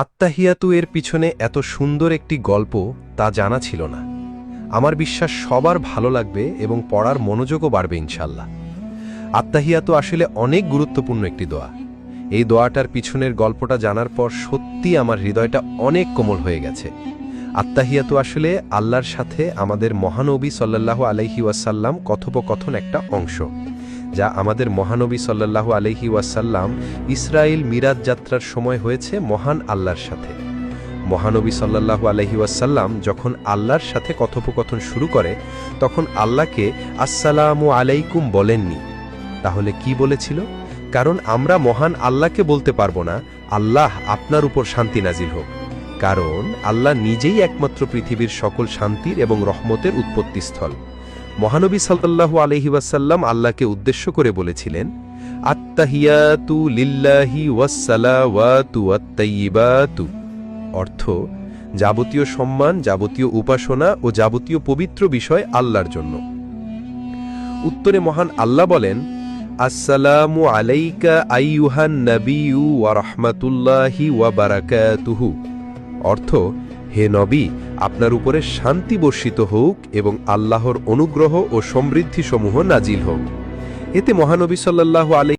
আত্তাহিয়াতু এর পিছনে এত সুন্দর একটি গল্প তা জানা ছিল না। আমার বিশ্বাস সবার ভালো লাগবে এবং পড়ার মনোযোগও বাড়বে ইনশাল্লাহ। আত্তাহিয়াতু আসলে অনেক গুরুত্বপূর্ণ একটি দোয়া। এই দোয়াটার পিছনের গল্পটা জানার পর সত্যি আমার হৃদয়টা অনেক কোমল হয়ে গেছে। আত্তাহিয়াতু আসলে আল্লাহর সাথে আমাদের মহানবী সাল্লাল্লাহু আলাইহি ওয়াসাল্লাম কথোপকথন একটা অংশ, যা আমাদের মহানবী সাল্লাল্লাহু আলাইহি ওয়াসাল্লাম ইসরায়েল মিরাজ যাত্রার সময় হয়েছে মহান আল্লাহর সাথে। মহানবী সাল্লাল্লাহু আলাইহি ওয়াসাল্লাম যখন আল্লাহর সাথে কথোপকথন শুরু করে তখন আল্লাহকে আসসালামু আলাইকুম বলেননি। তাহলে কি বলেছিল? কারণ আমরা মহান আল্লাহকে বলতে পারবো না আল্লাহ আপনার উপর শান্তি নাজিল হোক, কারণ আল্লাহ নিজেই একমাত্র পৃথিবীর সকল শান্তির এবং রহমতের উৎপত্তিস্থল। মহানবী সাল্লাল্লাহু আলাইহি ওয়াসাল্লাম আল্লাহকে উদ্দেশ্য করে বলেছিলেন, আত্তাহিয়াতু লিল্লাহি ওয়াসসালাওয়াতু ওয়াত-তাইয়্যিবাতু, অর্থ যাবতীয় সম্মান, যাবতীয় উপাসনা ও যাবতীয় পবিত্র বিষয় আল্লাহর জন্য। উত্তরে মহান আল্লাহ বলেন, আসসালামু আলাইকা আইয়ুহান নাবিয়্যু ওয়া রাহমাতুল্লাহি ওয়া বারাকাতুহু, অর্থ হে নবী, আপনার উপরে শান্তি বর্ষিত হোক এবং আল্লাহর অনুগ্রহ ও সমৃদ্ধিসমূহ নাজিল হোক। এতে মহানবী সাল্লাল্লাহু আলাইহি